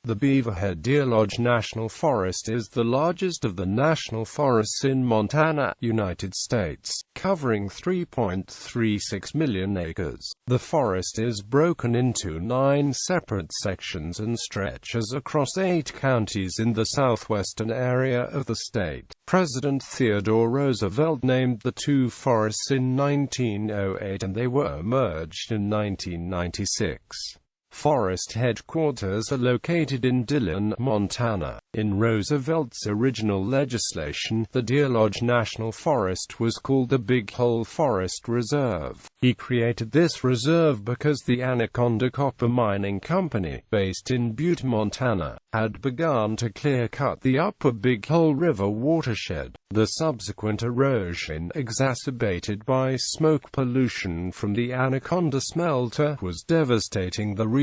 The Beaverhead-Deerlodge National Forest is the largest of the national forests in Montana, United States, covering 3.36 million acres. The forest is broken into 9 separate sections and stretches across 8 counties in the southwestern area of the state. President Theodore Roosevelt named the 2 forests in 1908 and they were merged in 1996. Forest headquarters are located in Dillon, Montana. In Roosevelt's original legislation, the Deerlodge National Forest was called the Big Hole Forest Reserve. He created this reserve because the Anaconda Copper Mining Company, based in Butte, Montana, had begun to clear-cut the upper Big Hole River watershed. The subsequent erosion, exacerbated by smoke pollution from the Anaconda smelter, was devastating the region.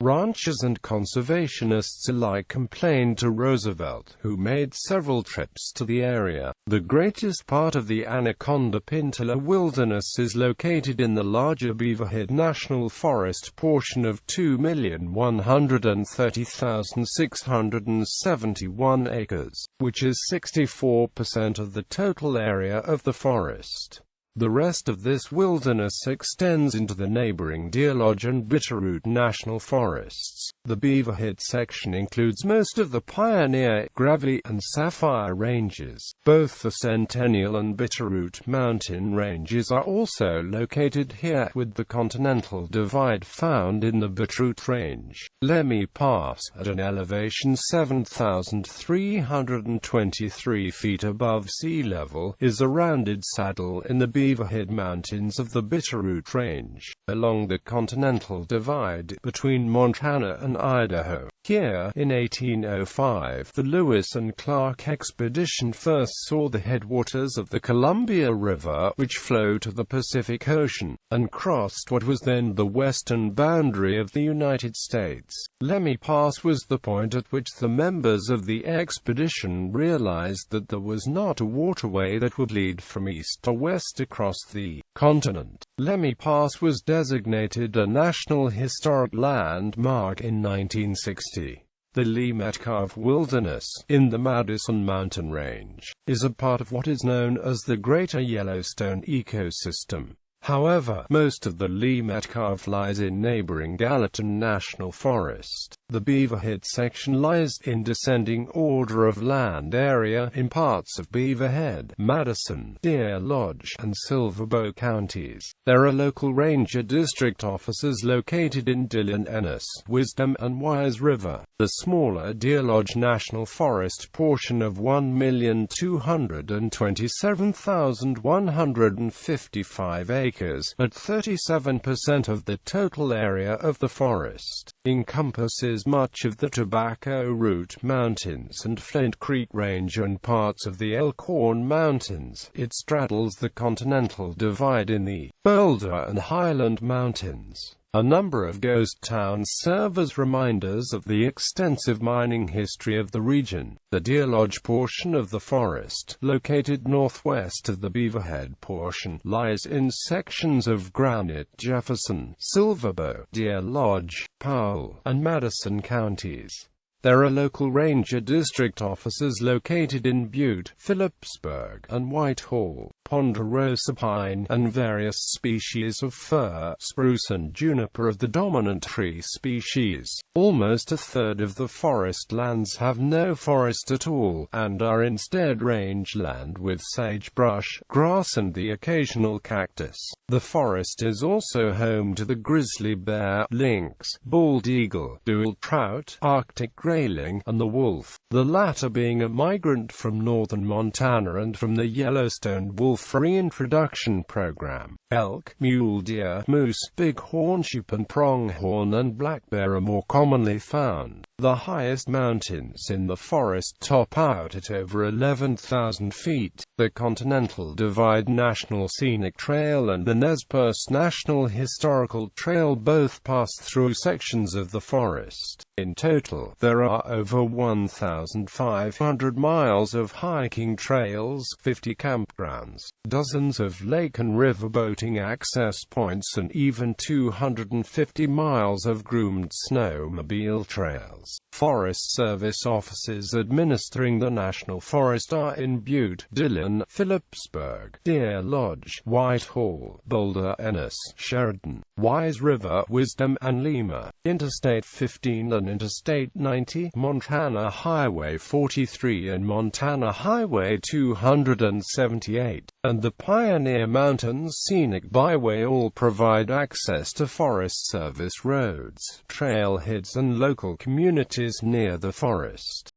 Ranchers and conservationists alike complained to Roosevelt, who made several trips to the area. The greatest part of the Anaconda Peninsula wilderness is located in the larger Beaverhead National Forest portion of 2,130,671 acres, which is 64% of the total area of the forest. The rest of this wilderness extends into the neighboring Deerlodge and Bitterroot National Forests. The Beaverhead section includes most of the Pioneer, Gravelly, and Sapphire Ranges. Both the Centennial and Bitterroot mountain ranges are also located here, with the Continental Divide found in the Bitterroot Range. Lemmy Pass, at an elevation 7,323 feet above sea level, is a rounded saddle in the Beaverhead Mountains of the Bitterroot Range, along the Continental Divide between Montana and Idaho. Here, in 1805, the Lewis and Clark expedition first saw the headwaters of the Columbia River, which flowed to the Pacific Ocean, and crossed what was then the western boundary of the United States. Lemmy Pass was the point at which the members of the expedition realized that there was not a waterway that would lead from east to west across the continent. Lemmy Pass was designated a National Historic Landmark in 1960. The Lee Metcalf Wilderness, in the Madison Mountain Range, is a part of what is known as the Greater Yellowstone ecosystem. However, most of the Lee Metcalf lies in neighboring Gallatin National Forest. The Beaverhead section lies in descending order of land area in parts of Beaverhead, Madison, Deerlodge, and Silver Bow counties. There are local ranger district offices located in Dillon, Ennis, Wisdom, and Wise River. The smaller Deerlodge National Forest portion of 1,227,155 acres, at 37% of the total area of the forest, encompasses much of the Tobacco Root Mountains and Flint Creek Range and parts of the Elkhorn Mountains. It straddles the Continental Divide in the Boulder and Highland Mountains. A number of ghost towns serve as reminders of the extensive mining history of the region. The Deerlodge portion of the forest, located northwest of the Beaverhead portion, lies in sections of Granite, Jefferson, Silverbow, Deerlodge, Powell, and Madison counties. There are local ranger district offices located in Butte, Phillipsburg, and Whitehall. Ponderosa pine, and various species of fir, spruce and juniper are the dominant tree species. Almost a third of the forest lands have no forest at all, and are instead rangeland with sagebrush, grass and the occasional cactus. The forest is also home to the grizzly bear, lynx, bald eagle, dual trout, Arctic grayling, and the wolf, the latter being a migrant from northern Montana and from the Yellowstone wolf reintroduction program. Elk, mule deer, moose, bighorn sheep and pronghorn and black bear are more commonly found. The highest mountains in the forest top out at over 11,000 feet. The Continental Divide National Scenic Trail and the Nez Perce National Historical Trail both pass through sections of the forest. In total, there are over 1,500 miles of hiking trails, 50 campgrounds, dozens of lake and riverboat connecting access points and even 250 miles of groomed snowmobile trails. Forest Service offices administering the National Forest are in Butte, Dillon, Phillipsburg, Deer Lodge, Whitehall, Boulder, Ennis, Sheridan, Wise River, Wisdom, and Lima. Interstate 15 and Interstate 90, Montana Highway 43 and Montana Highway 278, and the Pioneer Mountains Scenic Byway all provide access to Forest Service roads, trailheads and local communities near the forest.